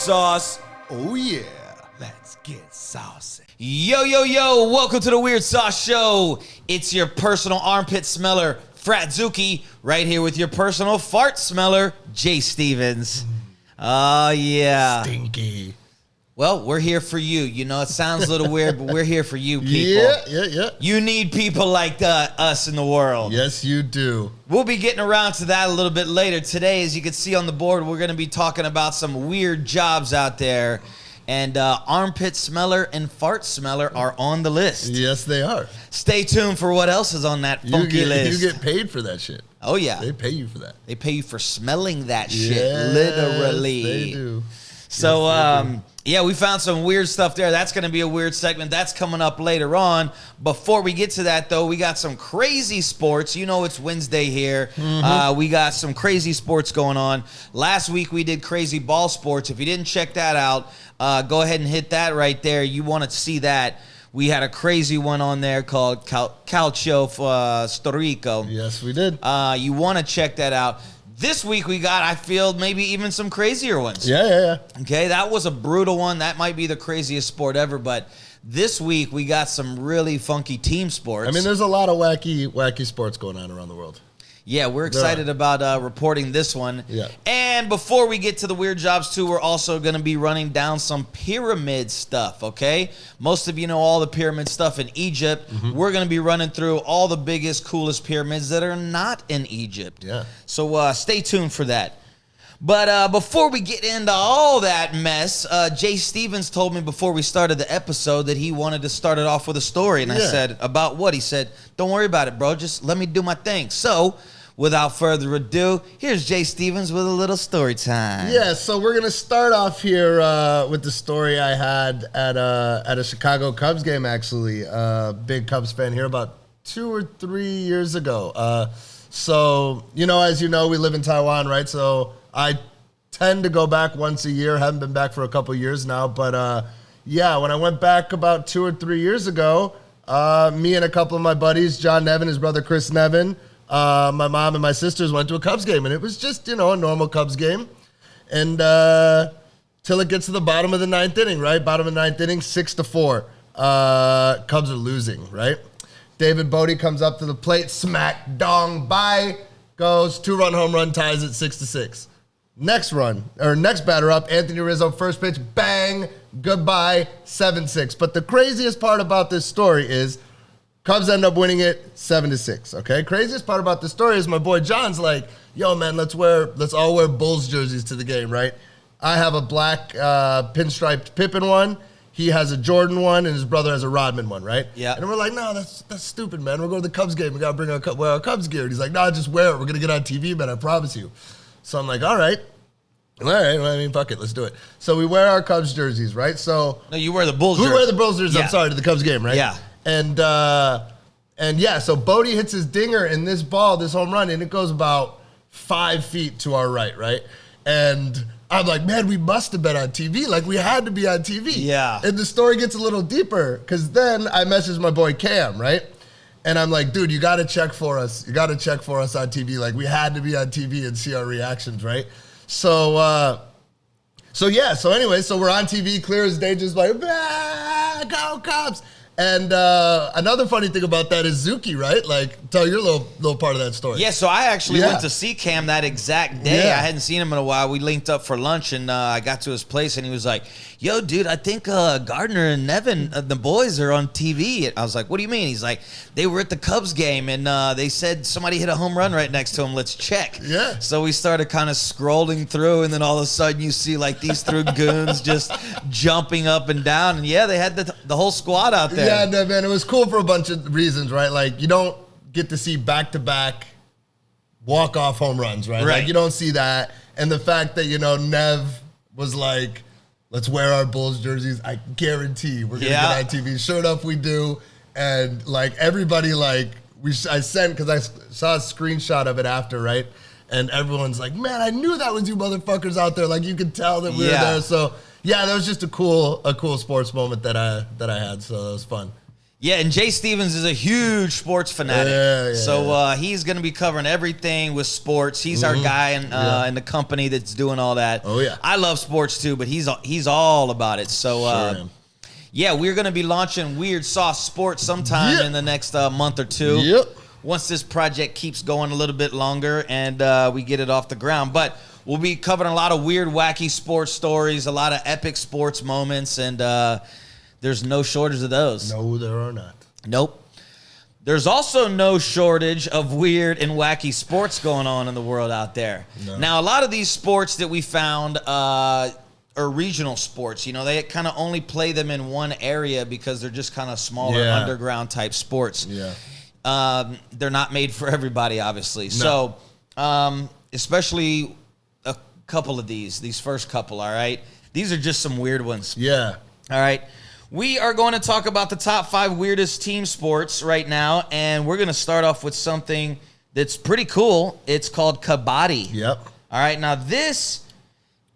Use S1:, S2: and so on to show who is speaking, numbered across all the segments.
S1: sauce.
S2: Oh yeah, let's get saucy.
S1: Yo, yo, yo, welcome to the Weird Sauce Show. It's your personal armpit smeller, Fratzuki, right here with your personal fart smeller, J. Stevens. Oh, yeah.
S2: Stinky.
S1: Well, we're here for you. You know, it sounds a little weird, but we're here for you people.
S2: Yeah.
S1: You need people like us in the world.
S2: Yes, you do.
S1: We'll be getting around to that a little bit later. Today, as you can see on the board, we're going to be talking about some weird jobs out there. And armpit smeller and fart smeller are on the list.
S2: Yes, they are.
S1: Stay tuned for what else is on that funky list.
S2: You get paid for that shit.
S1: Oh, yeah.
S2: They pay you for that.
S1: They pay you for smelling that shit,
S2: Yes,
S1: literally.
S2: they do.
S1: So,
S2: Yes, they do.
S1: yeah, we found some weird stuff there. That's going to be a weird segment. That's coming up later on. Before we get to that, though, we got some crazy sports. You know it's Wednesday here.
S2: Mm-hmm.
S1: We got some crazy sports going on. Last week, we did crazy ball sports. If you didn't check that out, go ahead and hit that right there. You want to see that. We had a crazy one on there called Calcio Storico.
S2: Yes, we did.
S1: You want to check that out. This week we got, I feel, maybe even some crazier ones.
S2: Yeah.
S1: Okay, that was a brutal one. That might be the craziest sport ever. But this week we got some really funky team sports.
S2: I mean, there's a lot of wacky sports going on around the world.
S1: Yeah, we're excited about reporting this one.
S2: Yeah.
S1: And before we get to the weird jobs, too, we're also going to be running down some pyramid stuff, okay? Most of you know all the pyramid stuff in Egypt. Mm-hmm. We're going to be running through all the biggest, coolest pyramids that are not in Egypt.
S2: Yeah.
S1: So stay tuned for that. But before we get into all that mess, Jay Stevens told me before we started the episode that he wanted to start it off with a story. And I said, about what? He said, don't worry about it, bro. Just let me do my thing. So, without further ado, here's Jay Stevens with a little story time.
S2: Yeah, so we're going to start off here with the story I had at a Chicago Cubs game, actually. Big Cubs fan here about 2 or 3 years ago. So, as you know, we live in Taiwan, right? So I tend to go back once a year. Haven't been back for a couple years now. But, yeah, when I went back about 2 or 3 years ago, me and a couple of my buddies, John Nevin, his brother Chris Nevin, my mom and my sisters went to a Cubs game. And it was just, a normal Cubs game. And till it gets to the bottom of the ninth inning, right? Bottom of the ninth inning, 6-4. Cubs are losing, right? David Bodie comes up to the plate, smack, dong, bye, goes, 2-run home run, ties it 6-6. Next batter up, Anthony Rizzo, first pitch, bang, goodbye, 7-6. But the craziest part about this story is Cubs end up winning it 7-6, okay? Craziest part about this story is my boy John's like, yo, man, let's all wear Bulls jerseys to the game, right? I have a black pinstriped Pippen one. He has a Jordan one, and his brother has a Rodman one, right? Yeah. And we're like, no, that's stupid, man. We're going to the Cubs game. We got to wear our Cubs gear. And he's like, no, just wear it. We're going to get on TV, man. I promise you. So I'm like, all right. Well, I mean, fuck it. Let's do it. So we wear our Cubs jerseys, right? So
S1: no, you wear the Bulls jerseys.
S2: We wear the Bulls jerseys, I'm sorry, to the Cubs game, right?
S1: Yeah.
S2: And yeah, so Bodie hits his dinger in this home run, and it goes about 5 feet to our right? And I'm like, man, we must have been on TV. Like, we had to be on TV.
S1: Yeah.
S2: And the story gets a little deeper, because then I message my boy Cam, right? And I'm like, dude, you got to check for us. You got to check for us on TV. Like, we had to be on TV and see our reactions, right? So anyway, so we're on TV, clear as day, just like, go Cubs. And another funny thing about that is Zuki, right? Like, tell your little part of that story.
S1: Yeah, so I actually went to see Cam that exact day. I hadn't seen him in a while. We linked up for lunch, and I got to his place, and he was like, yo, dude, I think Gardner and Nevin, the boys, are on TV. I was like, what do you mean? He's like, they were at the Cubs game, and they said somebody hit a home run right next to him. Let's check. Yeah. So we started kind of scrolling through, and then all of a sudden you see, like, these three goons just jumping up and down. And, yeah, they had the whole squad out there.
S2: Yeah, no, man, it was cool for a bunch of reasons, right? Like, you don't get to see back-to-back walk-off home runs, right? Like, you don't see that. And the fact that, Nev was like, let's wear our Bulls jerseys. I guarantee we're going to get on TV. Sure enough, we do. And, like, everybody, like, I sent, because I saw a screenshot of it after, right? And everyone's like, man, I knew that was you motherfuckers out there. Like, you could tell that we were there. So, yeah, that was just a cool sports moment that I had. So, that was fun.
S1: Yeah, and Jay Stevens is a huge sports fanatic. So he's going to be covering everything with sports. He's our guy in the company that's doing all that.
S2: Oh, yeah.
S1: I love sports too, but he's all about it. So, yeah, we're going to be launching Weird Sauce Sports sometime in the next month or two.
S2: Yep.
S1: Once this project keeps going a little bit longer and we get it off the ground. But we'll be covering a lot of weird, wacky sports stories, a lot of epic sports moments, and there's no shortage of those.
S2: No, there are not.
S1: Nope. There's also no shortage of weird and wacky sports going on in the world out there. No. Now, a lot of these sports that we found are regional sports. You know, they kind of only play them in one area because they're just kind of smaller underground type sports. Yeah. They're not made for everybody, obviously. No. So, especially a couple of these first couple, all right? These are just some weird ones.
S2: Yeah.
S1: All right. We are going to talk about the top 5 weirdest team sports right now, and we're going to start off with something that's pretty cool. It's called Kabbadi.
S2: Yep.
S1: All right. Now, this,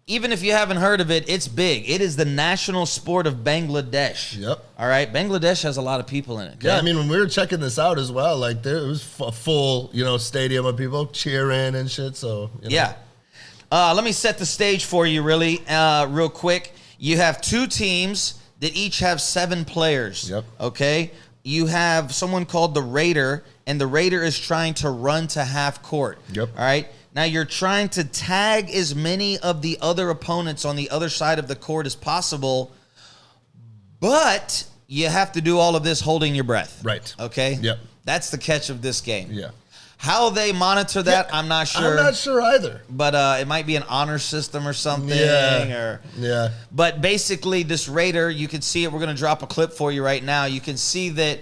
S1: even if you haven't heard of it, it's big. It is the national sport of Bangladesh.
S2: Yep.
S1: All right. Bangladesh has a lot of people in it. Okay?
S2: Yeah, I mean, when we were checking this out as well, like there was a full, stadium of people cheering and shit. So,
S1: Yeah. Let me set the stage for you real quick. You have 2 teams that each have 7 players.
S2: Yep.
S1: Okay? You have someone called the Raider, and the Raider is trying to run to half court.
S2: Yep.
S1: All right? Now, you're trying to tag as many of the other opponents on the other side of the court as possible, but you have to do all of this holding your breath.
S2: Right.
S1: Okay?
S2: Yep.
S1: That's the catch of this game.
S2: Yeah.
S1: How they monitor that, I'm not sure.
S2: I'm not sure either.
S1: But it might be an honor system or something.
S2: Yeah.
S1: But basically, this Raider, you can see it. We're going to drop a clip for you right now. You can see that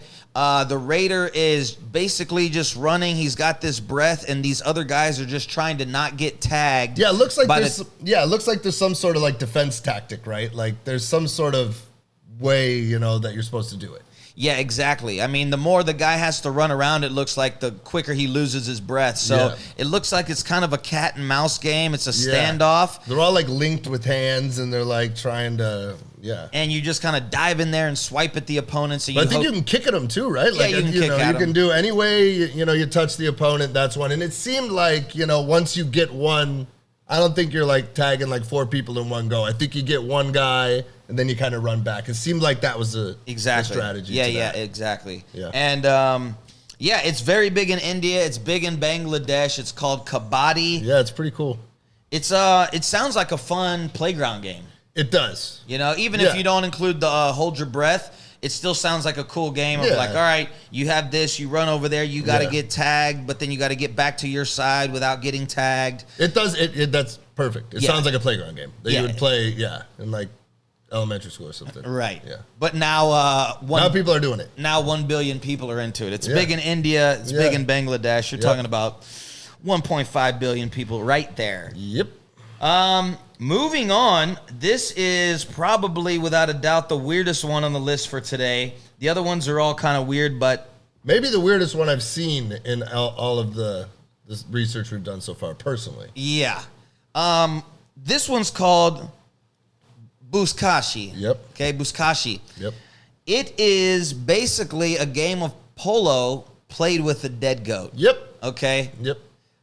S1: the Raider is basically just running. He's got this breath, and these other guys are just trying to not get tagged.
S2: Yeah, it looks like there's some sort of like defense tactic, right? Like there's some sort of way, that you're supposed to do it.
S1: Yeah, exactly. I mean, the more the guy has to run around, it looks like the quicker he loses his breath. So it looks like it's kind of a cat and mouse game. It's a standoff.
S2: They're all like linked with hands, and they're like trying to,
S1: And you just kind of dive in there and swipe at the opponents.
S2: But I think you can kick at them too, right?
S1: Like, you can kick at them.
S2: You can do any way, you touch the opponent, that's one. And it seemed like, once you get one, I don't think you're like tagging like 4 people in one go. I think you get one guy and then you kind of run back. It seemed like that was a strategy.
S1: Yeah, exactly.
S2: Yeah.
S1: And it's very big in India. It's big in Bangladesh. It's called Kabbadi.
S2: Yeah, it's pretty cool.
S1: It sounds like a fun playground game.
S2: It does.
S1: Even if you don't include the hold your breath, it still sounds like a cool game of like, all right, you have this, you run over there, you got to get tagged, but then you got to get back to your side without getting tagged.
S2: It does. That's perfect. It sounds like a playground game that you would play, in like elementary school or something.
S1: Right.
S2: Yeah.
S1: But now,
S2: now people are doing it.
S1: Now 1 billion people are into it. It's big in India. It's big in Bangladesh. You're talking about 1.5 billion people right there.
S2: Yep.
S1: Moving on, this is probably without a doubt the weirdest one on the list for today. The other ones are all kind of weird, but
S2: maybe the weirdest one I've seen in all of the research we've done so far, personally.
S1: Yeah. This one's called Buzkashi.
S2: Yep.
S1: Okay, Buzkashi.
S2: Yep.
S1: It is basically a game of polo played with a dead goat.
S2: Yep.
S1: Okay?
S2: Yep.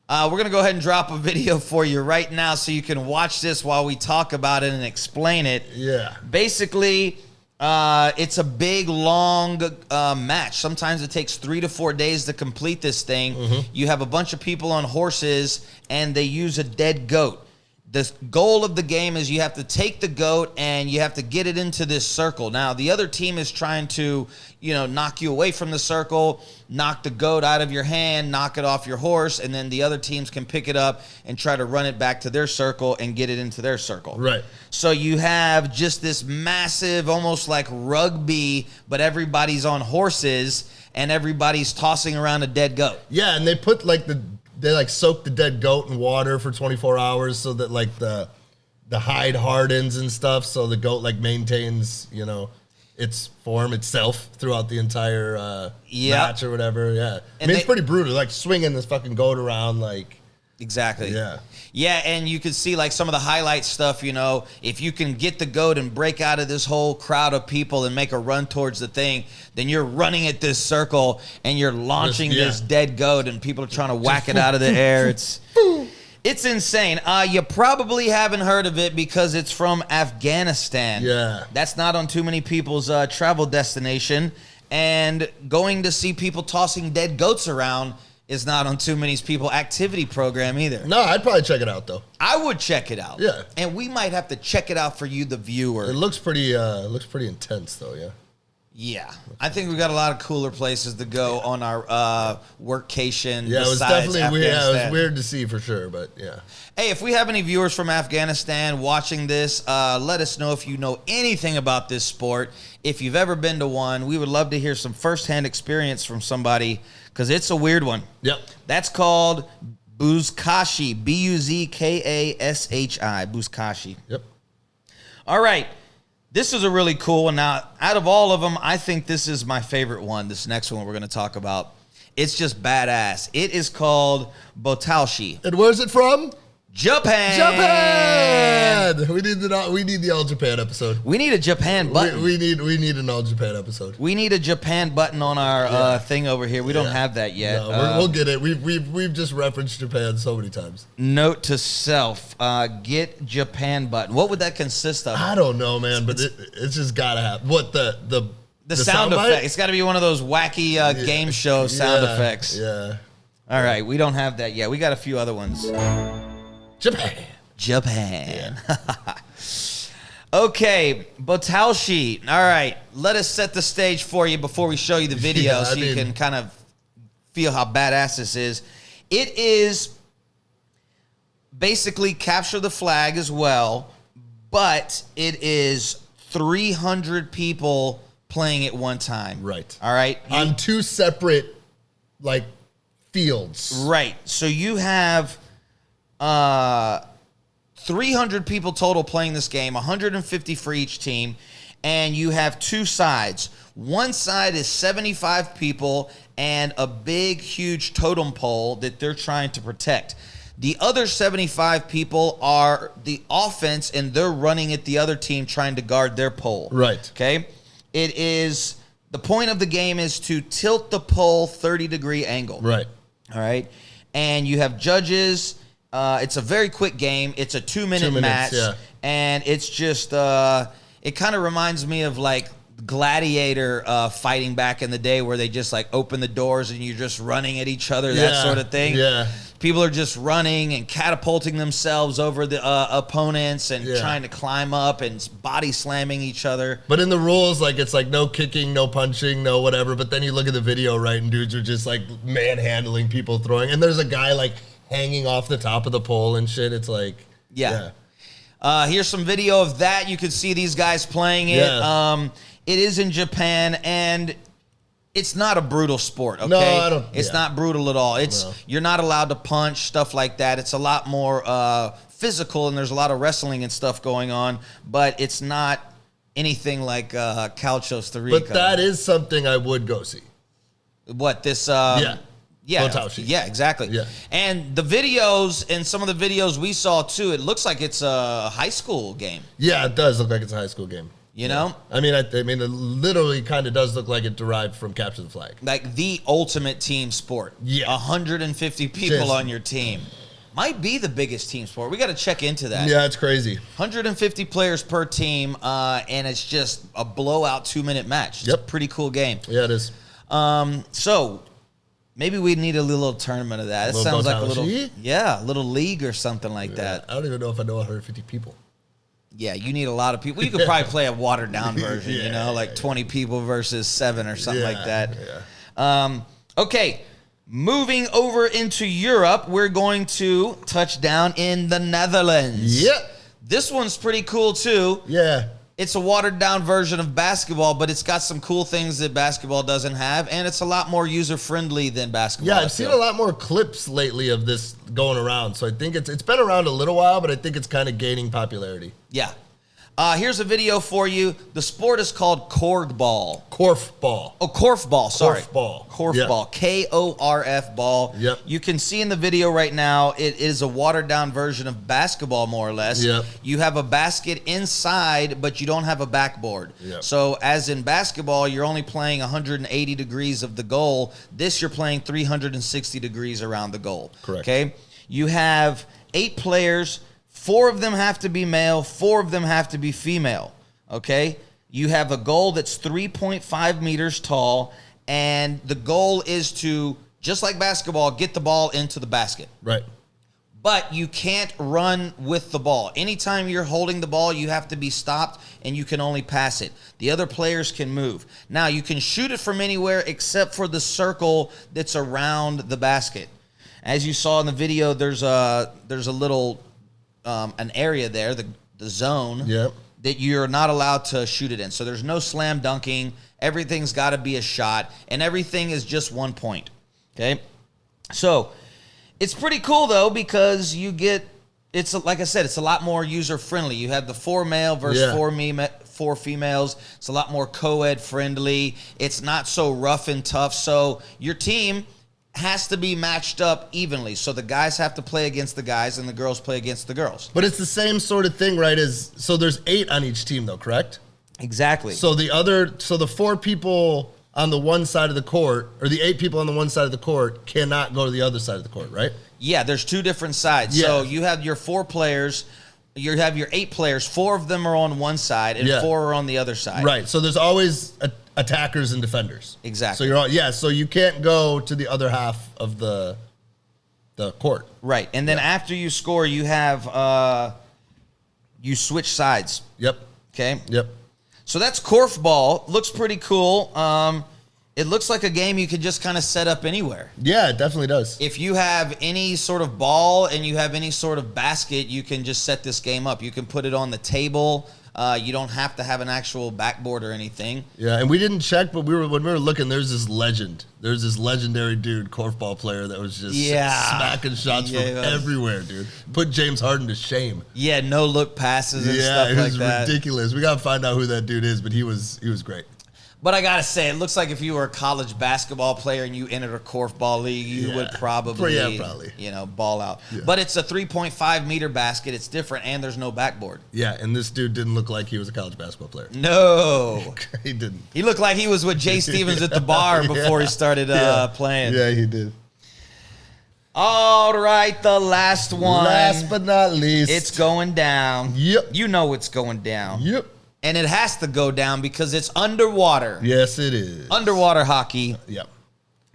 S1: We're going to go ahead and drop a video for you right now so you can watch this while we talk about it and explain it.
S2: Yeah.
S1: Basically, it's a big, long match. Sometimes it takes 3 to 4 days to complete this thing. Mm-hmm. You have a bunch of people on horses, and they use a dead goat. The goal of the game is you have to take the goat and you have to get it into this circle. Now, the other team is trying to, knock you away from the circle, knock the goat out of your hand, knock it off your horse, and then the other teams can pick it up and try to run it back to their circle and get it into their circle.
S2: Right.
S1: So you have just this massive, almost like rugby, but everybody's on horses and everybody's tossing around a dead goat.
S2: Yeah, and they put they soak the dead goat in water for 24 hours so that like the hide hardens and stuff, so the goat like maintains, its form itself throughout the entire match or whatever. Yeah. I mean, it's pretty brutal, like swinging this fucking goat around like
S1: Exactly.
S2: Yeah.
S1: Yeah, and you can see like some of the highlight stuff, you know, if you can get the goat and break out of this whole crowd of people and make a run towards the thing, then you're running at this circle and you're launching this dead goat and people are trying to whack it out of the air. It's insane. You probably haven't heard of it because it's from Afghanistan.
S2: Yeah.
S1: That's not on too many people's travel destination. And going to see people tossing dead goats around is not on too many people's activity program either.
S2: No, I'd probably check it out, though.
S1: I would check it out.
S2: Yeah.
S1: And we might have to check it out for you, the viewer.
S2: It looks pretty intense, though, yeah.
S1: Yeah. I think we've got a lot of cooler places to go on our workcation.
S2: Yeah, it was definitely weird. Yeah, it was weird to see for sure, but yeah.
S1: Hey, if we have any viewers from Afghanistan watching this, let us know if you know anything about this sport. If you've ever been to one, we would love to hear some firsthand experience from somebody because it's a weird one.
S2: Yep.
S1: That's called Buzkashi, Buzkashi, Buzkashi.
S2: Yep.
S1: All right. This is a really cool one. Now, out of all of them, I think this is my favorite one, this next one we're going to talk about. It's just badass. It is called Tao Shi.
S2: And where's it from?
S1: Japan.
S2: We need the all Japan episode.
S1: We need a Japan button.
S2: We need an all Japan episode.
S1: We need a Japan button on our thing over here. We don't have that yet.
S2: No, we'll get it. We've just referenced Japan so many times.
S1: Note to self: get Japan button. What would that consist of?
S2: I don't know, man, but it's just gotta have what the
S1: sound effect. It's got to be one of those wacky game show sound effects.
S2: Yeah.
S1: All right, we don't have that yet. We got a few other ones. Japan. Yeah. Okay, Tao Shi. All right, let us set the stage for you before we show you the video you can kind of feel how badass this is. It is basically capture the flag as well, but it is 300 people playing at one time.
S2: Right.
S1: All right.
S2: On two separate, fields.
S1: Right. So you have 300 people total playing this game, 150 for each team, and you have two sides. One side is 75 people and a big, huge totem pole that they're trying to protect. The other 75 people are the offense, and they're running at the other team trying to guard their pole.
S2: Right.
S1: Okay? It is, the point of the game is to tilt the pole 30-degree angle.
S2: Right.
S1: All right? And you have judges. It's a very quick game. It's a 2-minute match.
S2: Yeah.
S1: And it's just, it kind of reminds me of Gladiator fighting back in the day where they just open the doors and you're just running at each other, that sort of thing.
S2: Yeah.
S1: People are just running and catapulting themselves over the opponents and trying to climb up and body slamming each other.
S2: But in the rules, it's no kicking, no punching, no whatever. But then you look at the video, right, and dudes are just manhandling people, throwing. And there's a guy hanging off the top of the pole and shit. It's
S1: here's some video of that. You can see these guys playing it.
S2: Yeah.
S1: It is in Japan, and it's not a brutal sport, okay?
S2: No, I don't.
S1: It's not brutal at all. You're not allowed to punch, stuff like that. It's a lot more physical, and there's a lot of wrestling and stuff going on, but it's not anything like Calchos Rica.
S2: But that is something I would go see.
S1: What, this...
S2: Yeah,
S1: exactly.
S2: Yeah. And
S1: the videos, and some of the videos we saw too, it looks like it's a high school game.
S2: Yeah, it does look like it's a high school game.
S1: You know?
S2: I mean, it literally kind of does look like it derived from Capture the Flag.
S1: Like the ultimate team sport.
S2: Yeah.
S1: 150 people on your team. Might be the biggest team sport. We got to check into that.
S2: Yeah, it's crazy.
S1: 150 players per team, and it's just a blowout 2-minute match. It's a pretty cool game.
S2: Yeah, it is.
S1: So maybe we need a little tournament of that. It sounds like a little league or something like that.
S2: I don't even know if I know 150 people.
S1: Yeah, you need a lot of people. You could probably play a watered down version, 20 people versus 7 or something like that.
S2: Yeah.
S1: Okay, moving over into Europe, we're going to touch down in the Netherlands.
S2: Yep.
S1: This one's pretty cool too.
S2: Yeah.
S1: It's a watered down version of basketball, but it's got some cool things that basketball doesn't have, and it's a lot more user friendly than basketball.
S2: Yeah, I've seen a lot more clips lately of this going around, so I think it's been around a little while, but I think it's kind of gaining popularity.
S1: Yeah. Here's a video for you. The sport is called Korfball.
S2: Korfball.
S1: Oh, Korfball, sorry.
S2: Korfball.
S1: Korfball.
S2: Yep.
S1: Korf ball.
S2: Yep.
S1: You can see in the video right now, it is a watered-down version of basketball, more or less.
S2: Yep.
S1: You have a basket inside, but you don't have a backboard.
S2: Yep.
S1: So as in basketball, you're only playing 180 degrees of the goal. This, you're playing 360 degrees around the goal.
S2: Correct.
S1: Okay? You have 8 players. 4 of them have to be male. 4 of them have to be female. Okay? You have a goal that's 3.5 meters tall, and the goal is to, just like basketball, get the ball into the basket.
S2: Right.
S1: But you can't run with the ball. Anytime you're holding the ball, you have to be stopped, and you can only pass it. The other players can move. Now, you can shoot it from anywhere except for the circle that's around the basket. As you saw in the video, there's a little an area there, the zone,
S2: Yep.
S1: that you're not allowed to shoot it in. So there's no slam dunking. Everything's got to be a shot, and everything is just 1 point. Okay? So it's pretty cool, though, because you get, it's like I said, it's a lot more user-friendly. You have the 4 male versus 4 females. It's a lot more co-ed friendly. It's not so rough and tough. So your team has to be matched up evenly. So the guys have to play against the guys, and the girls play against the girls.
S2: But it's the same sort of thing, right? So there's 8 on each team, though, correct?
S1: Exactly.
S2: So the 4 people on the one side of the court, or the 8 people on the one side of the court, cannot go to the other side of the court, right?
S1: Yeah, there's 2 different sides.
S2: Yeah.
S1: So you have your 4 players, you have your 8 players, 4 of them are on one side, and 4 are on the other side.
S2: Right. So there's always attackers and defenders.
S1: Exactly.
S2: So you can't go to the other half of the court.
S1: Right. And then after you score, you have you switch sides.
S2: Yep.
S1: Okay.
S2: Yep.
S1: So that's Korfball. Looks pretty cool. It looks like a game you could just kind of set up anywhere.
S2: Yeah, it definitely does.
S1: If you have any sort of ball and you have any sort of basket, you can just set this game up. You can put it on the table. You don't have to have an actual backboard or anything.
S2: Yeah, and we didn't check, but when we were looking, there's this legend. There's this legendary dude, Korfball player, that was just smacking shots from everywhere, dude. Put James Harden to shame.
S1: Yeah, no look passes and stuff like that.
S2: Yeah, it was ridiculous. We got to find out who that dude is, but he was great.
S1: But I got to say, it looks like if you were a college basketball player and you entered a Korfball league, you would probably, ball out. Yeah. But it's a 3.5 meter basket. It's different, and there's no backboard.
S2: Yeah, and this dude didn't look like he was a college basketball player.
S1: No.
S2: He didn't.
S1: He looked like he was with Jay Stevens at the bar before he started playing.
S2: Yeah, he did.
S1: All right, the last one.
S2: Last but not least.
S1: It's going down.
S2: Yep.
S1: You know it's going down.
S2: Yep.
S1: And it has to go down because it's underwater.
S2: Yes, it is.
S1: Underwater hockey.
S2: Yep.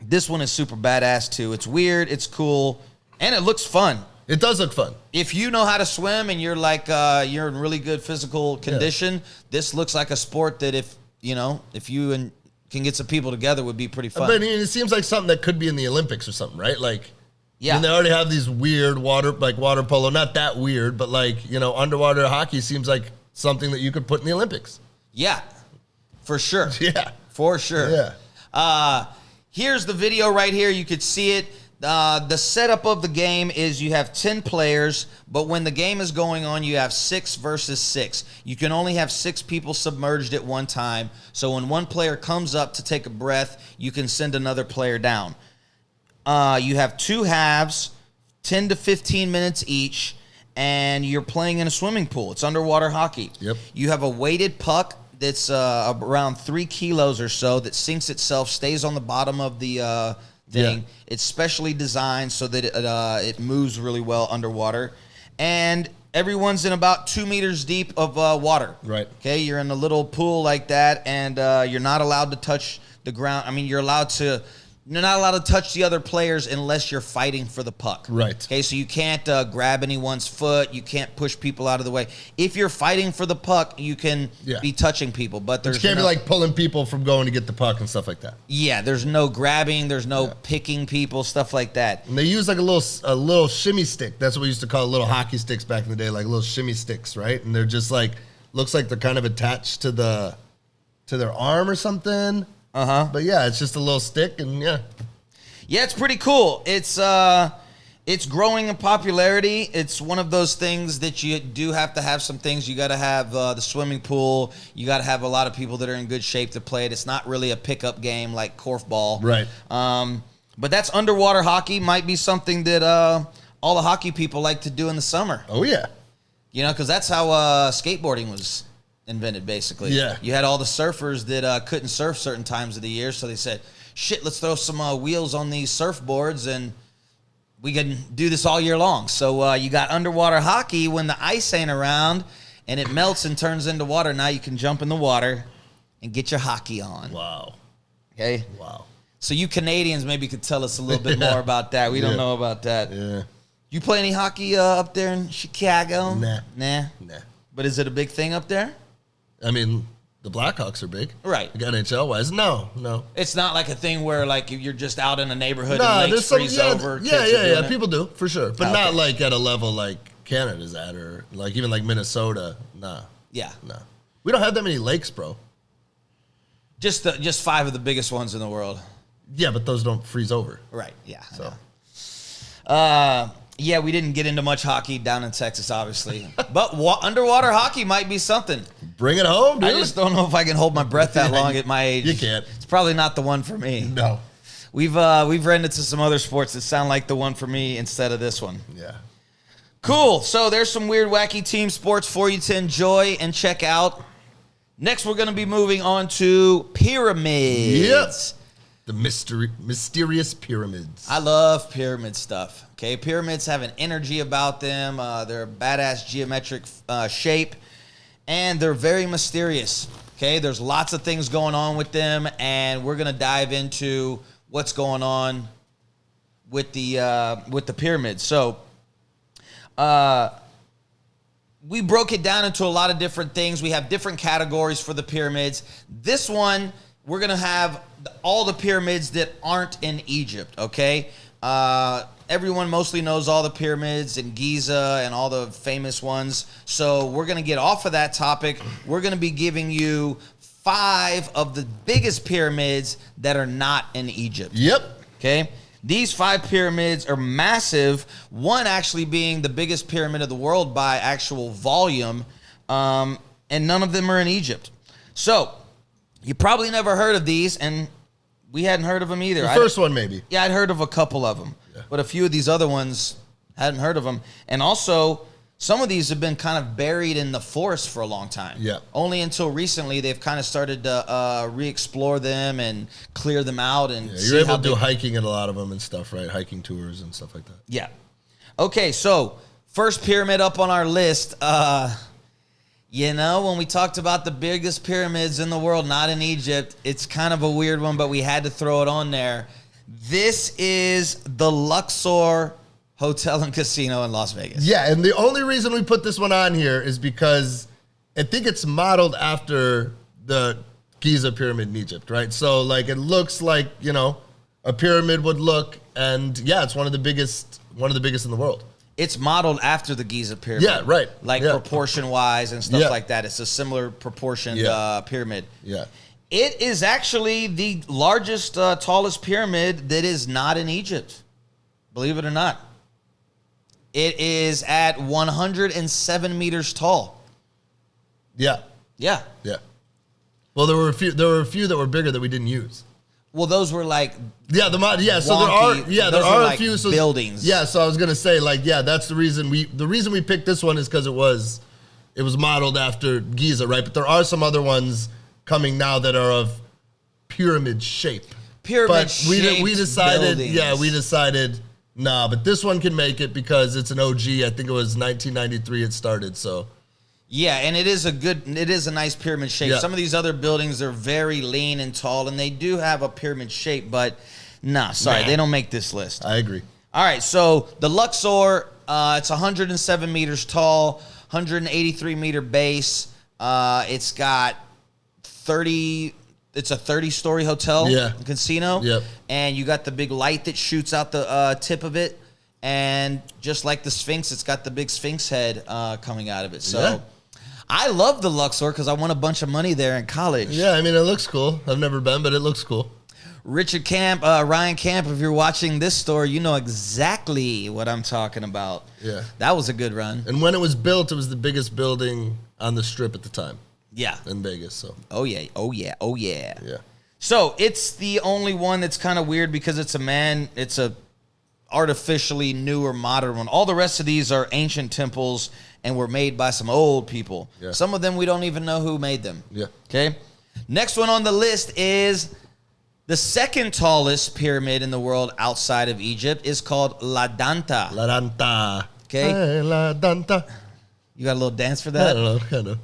S1: This one is super badass, too. It's weird, it's cool, and it looks fun.
S2: It does look fun.
S1: If you know how to swim and you're you're in really good physical condition, this looks like a sport that if you can get some people together would be pretty fun.
S2: But it seems like something that could be in the Olympics or something, right? Like,
S1: yeah.
S2: And they already have these weird water polo. Not that weird, but underwater hockey seems like something that you could put in the Olympics.
S1: Yeah, for sure.
S2: Yeah.
S1: For sure.
S2: Yeah.
S1: Here's the video right here. You could see it. The setup of the game is you have 10 players, but when the game is going on, you have 6 versus 6. You can only have 6 people submerged at one time. So when one player comes up to take a breath, you can send another player down. You have 2 halves, 10 to 15 minutes each, and you're playing in a swimming pool. It's underwater hockey.
S2: Yep.
S1: You have a weighted puck that's around 3 kilos or so that sinks itself, stays on the bottom of the thing. Yeah. It's specially designed so that it moves really well underwater. And everyone's in about 2 meters deep of water.
S2: Right.
S1: Okay, you're in a little pool like that, and you're not allowed to touch the ground. I mean, you're not allowed to touch the other players unless you're fighting for the puck.
S2: Right.
S1: Okay, so you can't grab anyone's foot. You can't push people out of the way. If you're fighting for the puck, you can be touching people. But
S2: you can't be pulling people from going to get the puck and stuff like that.
S1: Yeah, there's no grabbing. There's no picking people, stuff like that.
S2: And they use a little shimmy stick. That's what we used to call little hockey sticks back in the day, like little shimmy sticks, right? And they're just looks like they're kind of attached to their arm or something. But yeah, it's just a little stick, and yeah,
S1: it's pretty cool. It's It's growing in popularity. It's one of those things that you do have to have some things. You got to have the swimming pool. You got to have a lot of people that are in good shape to play it. It's not really a pickup game like Korfball.
S2: Right.
S1: But that's underwater hockey. Might be something that all the hockey people like to do in the summer.
S2: Oh, yeah.
S1: You know, because that's how skateboarding was invented, basically.
S2: Yeah.
S1: You had all the surfers that couldn't surf certain times of the year, so they said, shit, let's throw some wheels on these surfboards and we can do this all year long. So you got underwater hockey when the ice ain't around and it melts and turns into water. Now you can jump in the water and get your hockey on.
S2: Wow.
S1: Okay?
S2: Wow.
S1: So you Canadians maybe could tell us a little bit more about that. We don't know about that.
S2: Yeah.
S1: You play any hockey up there in Chicago?
S2: Nah.
S1: Nah?
S2: Nah.
S1: But is it a big thing up there?
S2: I mean, the Blackhawks are big.
S1: Right.
S2: Like NHL-wise. No.
S1: It's not like a thing where like you're just out in a neighborhood
S2: Nah,
S1: and lakes freeze over.
S2: Yeah. People do, for sure. But
S1: Okay.
S2: not like at a level like Canada's at or like even like Minnesota. Nah.
S1: Yeah.
S2: Nah. We don't have that many lakes, bro.
S1: Just 5 of the biggest ones in the world.
S2: Yeah, but those don't freeze over.
S1: Right. Yeah.
S2: So.
S1: Yeah, we didn't get into much hockey down in Texas, obviously. But underwater hockey might be something.
S2: Bring it home, dude.
S1: I just don't know if I can hold my breath that long at my age.
S2: You can't.
S1: It's probably not the one for me.
S2: No.
S1: We've run into some other sports that sound like the one for me instead of this one.
S2: Yeah.
S1: Cool. So there's some weird, wacky team sports for you to enjoy and check out. Next, we're going to be moving on to pyramids.
S2: Yep. The mysterious pyramids.
S1: I love pyramid stuff. Okay, pyramids have an energy about them. They're a badass geometric shape, and they're very mysterious. Okay, there's lots of things going on with them, and we're gonna dive into what's going on with the pyramids. So, we broke it down into a lot of different things. We have different categories for the pyramids. This one, we're going to have all the pyramids that aren't in Egypt, okay? Everyone mostly knows all the pyramids in Giza and all the famous ones. So we're going to get off of that topic. We're going to be giving you 5 of the biggest pyramids that are not in Egypt.
S2: Yep.
S1: Okay? These 5 pyramids are massive, one actually being the biggest pyramid of the world by actual volume, and none of them are in Egypt. So, you probably never heard of these, and we hadn't heard of them either.
S2: The first one, maybe.
S1: Yeah, I'd heard of a couple of them, but a few of these other ones, hadn't heard of them. And also, some of these have been kind of buried in the forest for a long time.
S2: Yeah.
S1: Only until recently they've kind of started to re-explore them and clear them out. And
S2: you're able to do hiking at a lot of them and stuff, right? Hiking tours and stuff like that.
S1: Yeah. Okay, so first pyramid up on our list. You know, when we talked about the biggest pyramids in the world, not in Egypt, it's kind of a weird one, but we had to throw it on there. This is the Luxor Hotel and Casino in Las Vegas.
S2: Yeah, and the only reason we put this one on here is because I think it's modeled after the Giza pyramid in Egypt, right? So, like, it looks like, you know, a pyramid would look, and yeah, it's one of the biggest in the world.
S1: It's modeled after the Giza pyramid.
S2: Yeah, right.
S1: Like proportion-wise and stuff like that. It's a similar proportioned pyramid.
S2: Yeah.
S1: It is actually the largest, tallest pyramid that is not in Egypt. Believe it or not. It is at 107 meters tall.
S2: Yeah.
S1: Yeah.
S2: Yeah. Well, there were a few that were bigger that we didn't use.
S1: Well, those were like
S2: so there are
S1: like
S2: a few
S1: buildings.
S2: Yeah, so I was gonna say that's the reason we picked this one is because it was modeled after Giza, right? But there are some other ones coming now that are of pyramid shape.
S1: But
S2: we decided,
S1: buildings.
S2: nah, but this one can make it because it's an OG. I think it was 1993 it started, so.
S1: Yeah, and it is a nice pyramid shape.
S2: Yeah.
S1: Some of these other buildings are very lean and tall, and they do have a pyramid shape, but they don't make this list.
S2: I agree.
S1: All right, so the Luxor, it's 107 meters tall, 183 meter base. It's got it's a 30-story hotel and casino.
S2: Yep.
S1: And you got the big light that shoots out the tip of it. And just like the Sphinx, it's got the big Sphinx head coming out of it. So I love the Luxor because I won a bunch of money there in college.
S2: Yeah, I mean, it looks cool. I've never been, but it looks cool.
S1: Ryan Camp, if you're watching this story, you know exactly what I'm talking about.
S2: Yeah.
S1: That was a good run.
S2: And when it was built, it was the biggest building on the Strip at the time.
S1: Yeah.
S2: In Vegas, so.
S1: Oh, yeah.
S2: Yeah.
S1: So it's the only one that's kind of weird because it's a artificially new or modern one. All the rest of these are ancient temples and were made by some old people.
S2: Yeah.
S1: Some of them we don't even know who made them.
S2: Yeah.
S1: Okay. Next one on the list is the second tallest pyramid in the world outside of Egypt is called La Danta.
S2: La Danta.
S1: Okay.
S2: Hey, La Danta.
S1: You got a little dance for
S2: I
S1: that?
S2: don't know. Kind of.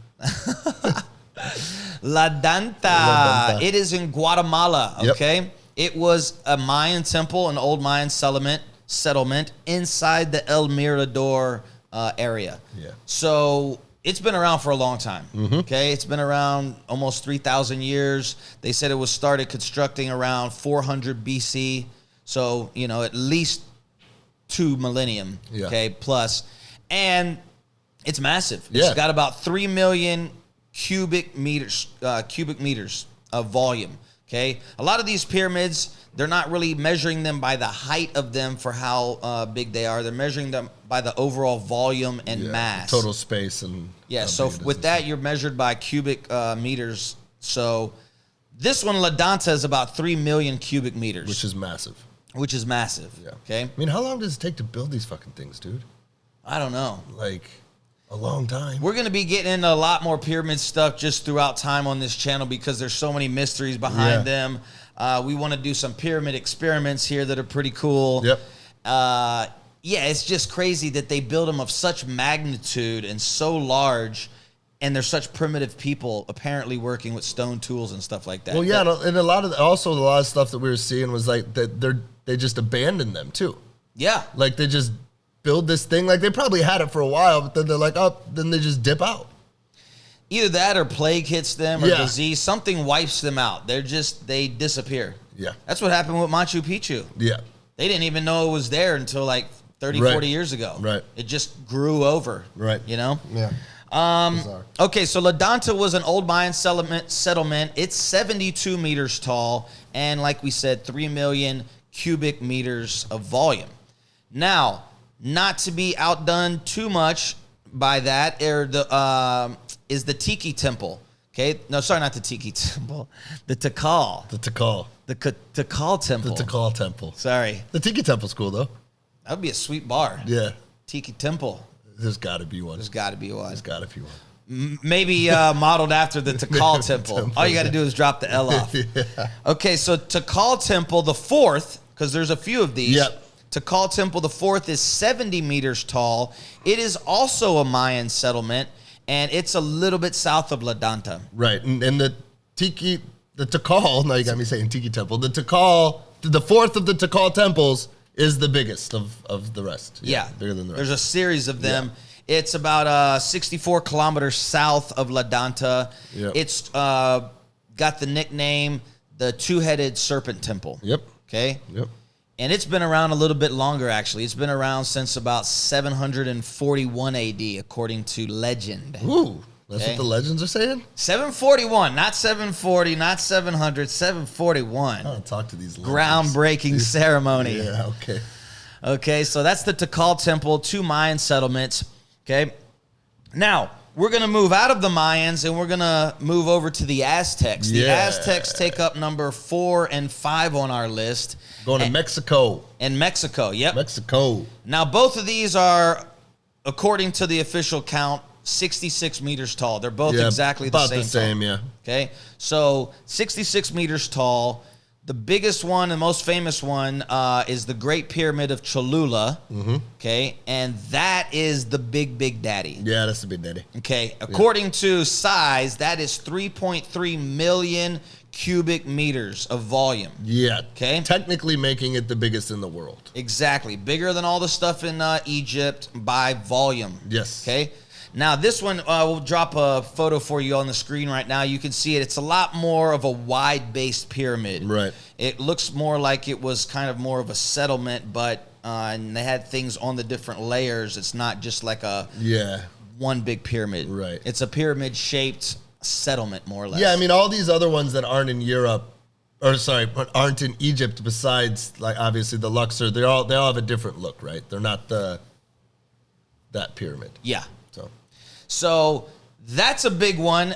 S1: La Danta.
S2: La Danta.
S1: It is in Guatemala.
S2: Yep.
S1: Okay. It was a Mayan temple, an old Mayan settlement inside the El Mirador area.
S2: Yeah.
S1: So it's been around for a long time. Okay. It's been around almost 3,000 years. They said it was started constructing around 400 BC. So, at least 2 millennium.
S2: Yeah.
S1: Okay. Plus. And it's massive. It's got about 3 million cubic meters of volume. Okay. A lot of these pyramids, they're not really measuring them by the height of them for how big they are. They're measuring them by the overall volume and mass.
S2: Total space and.
S1: So with that, you're measured by cubic meters. So this one, La Danta, is about 3 million cubic meters.
S2: Which is massive.
S1: Yeah. Okay.
S2: I mean, how long does it take to build these fucking things, dude?
S1: I don't know.
S2: Like, a long time.
S1: We're going to be getting into a lot more pyramid stuff just throughout time on this channel because there's so many mysteries behind them. We want to do some pyramid experiments here that are pretty cool.
S2: Yep.
S1: It's just crazy that they build them of such magnitude and so large, and they're such primitive people apparently working with stone tools and stuff like that.
S2: Well, yeah, and a lot of stuff that we were seeing was like that they just abandoned them too.
S1: Yeah.
S2: Like they just build this thing. Like they probably had it for a while, but then they're like, then they just dip out.
S1: Either that or plague hits them or disease. Something wipes them out. They disappear.
S2: Yeah.
S1: That's what happened with Machu Picchu.
S2: Yeah.
S1: They didn't even know it was there until like 30, 40 years ago.
S2: Right.
S1: It just grew over.
S2: Right.
S1: Yeah.
S2: Bizarre.
S1: Okay, so La Danta was an old Mayan settlement. It's 72 meters tall and, like we said, 3 million cubic meters of volume. Now, not to be outdone too much by that, is the Tiki Temple. Okay, no, sorry, not the Tiki Temple. The Tikal.
S2: The Tikal.
S1: The Tikal Temple.
S2: The Tikal Temple.
S1: Sorry.
S2: The Tiki Temple's cool though.
S1: That would be a sweet bar.
S2: Yeah.
S1: Tiki Temple.
S2: There's got to be one.
S1: There's got to be one.
S2: There's got to be one.
S1: Maybe modeled after the Tikal Temple. All you got to do is drop the L off.
S2: Yeah.
S1: Okay, so Tikal Temple, the fourth, because there's a few of these.
S2: Yep.
S1: Tikal Temple, the fourth, is 70 meters tall. It is also a Mayan settlement, and it's a little bit south of La Danta.
S2: Right, and the Tikal, now you got me saying Tiki Temple, the Tikal, the fourth of the Tikal temples is the biggest of the rest.
S1: Yeah.
S2: Bigger than the rest.
S1: There's a series of them. Yeah. It's about 64 kilometers south of La Danta.
S2: Yep.
S1: It's got the nickname the Two-Headed Serpent Temple.
S2: Yep.
S1: Okay?
S2: Yep.
S1: And it's been around a little bit longer, actually. It's been around since about 741 AD, according to legend.
S2: Ooh, that's what the legends are saying?
S1: 741, not 740, not 700, 741.
S2: I don't talk to these legends.
S1: Groundbreaking ceremony.
S2: Yeah, okay.
S1: Okay, so that's the Tikal Temple, 2 Mayan settlements. Okay. Now, we're going to move out of the Mayans and we're going to move over to the Aztecs. The Aztecs take up number 4 and 5 on our list.
S2: Going to Mexico.
S1: In Mexico, yep.
S2: Mexico.
S1: Now, both of these are, according to the official count, 66 meters tall. They're both exactly the same.
S2: About the same, yeah.
S1: Okay, so 66 meters tall. The biggest one and most famous one is the Great Pyramid of Chochula. Mm-hmm. Okay, and that is the big daddy.
S2: Yeah, that's the big daddy.
S1: Okay, according to size, that is 3.3 million cubic meters of volume.
S2: Yeah.
S1: Okay.
S2: Technically making it the biggest in the world.
S1: Exactly. Bigger than all the stuff in Egypt by volume.
S2: Yes.
S1: Okay. Now, this one, we'll drop a photo for you on the screen right now. You can see it. It's a lot more of a wide-based pyramid.
S2: Right.
S1: It looks more like it was kind of more of a settlement, but and they had things on the different layers. It's not just like a one big pyramid.
S2: Right.
S1: It's a pyramid-shaped settlement, more or less.
S2: Yeah, I mean, all these other ones that aren't in Europe but aren't in Egypt besides, like, obviously the Luxor. They all have a different look, right? They're not that pyramid.
S1: Yeah. So that's a big one.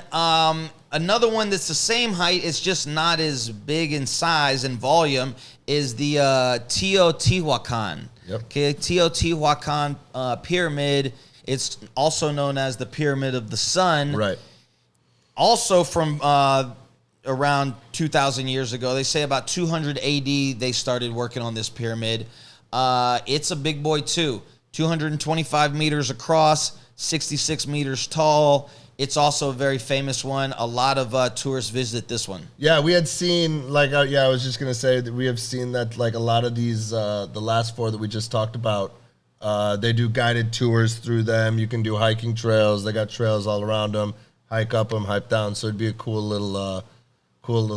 S1: Another one that's the same height, it's just not as big in size and volume, is the Teotihuacan.
S2: Yep.
S1: Okay, Teotihuacan pyramid. It's also known as the Pyramid of the Sun.
S2: Right.
S1: Also from around 2,000 years ago. They say about 200 AD they started working on this pyramid. It's a big boy too. 225 meters across, 66 meters tall. It's also a very famous one. A lot of tourists visit this one.
S2: Yeah, we had seen, like, I was just going to say that we have seen that, like, a lot of these, the last four that we just talked about, they do guided tours through them. You can do hiking trails. They got trails all around them. Hike up them, hike down. So it'd be a cool little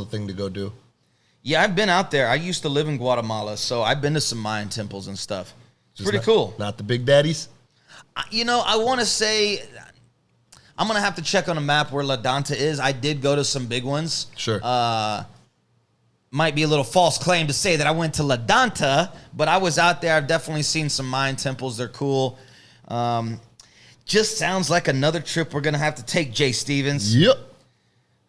S2: thing to go do.
S1: Yeah, I've been out there. I used to live in Guatemala, so I've been to some Mayan temples and stuff. It's pretty cool.
S2: Not the big daddies?
S1: I want to say, I'm going to have to check on a map where La Danta is. I did go to some big ones.
S2: Sure.
S1: Might be a little false claim to say that I went to La Danta, but I was out there. I've definitely seen some Mayan temples. They're cool. Just sounds like another trip we're going to have to take, Jay Stevens.
S2: Yep.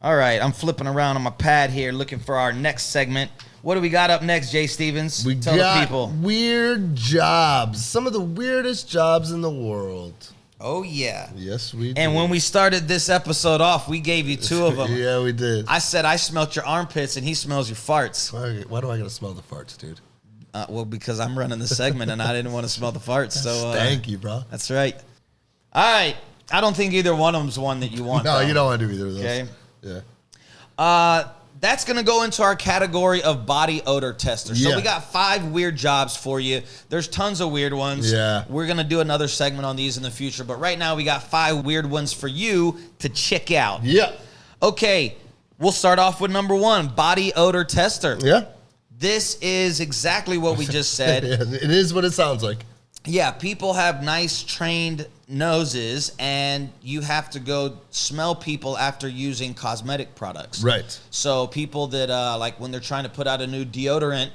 S1: All right, I'm flipping around on my pad here looking for our next segment. What do we got up next, Jay Stevens?
S2: Tell
S1: the people.
S2: Weird jobs. Some of the weirdest jobs in the world.
S1: Oh, yeah.
S2: Yes, we did.
S1: And when we started this episode off, we gave you two of them.
S2: Yeah, we did.
S1: I said I smelt your armpits, and he smells your farts.
S2: Why do I got to smell the farts, dude?
S1: Well, because I'm running the segment, and I didn't want to smell the farts. So
S2: thank you, bro.
S1: That's right. All right. I don't think either one of them's one that you want.
S2: No,
S1: though.
S2: you don't want to do either of those.
S1: Okay.
S2: Yeah.
S1: That's going to go into our category of body odor tester. So we got 5 weird jobs for you. There's tons of weird ones.
S2: Yeah.
S1: We're going to do another segment on these in the future. But right now we got 5 weird ones for you to check out.
S2: Yeah.
S1: Okay. We'll start off with number 1, body odor tester.
S2: Yeah.
S1: This is exactly what we just said.
S2: Yeah, it is what it sounds like.
S1: Yeah, people have nice trained noses, and you have to go smell people after using cosmetic products.
S2: Right.
S1: So people that, like when they're trying to put out a new deodorant,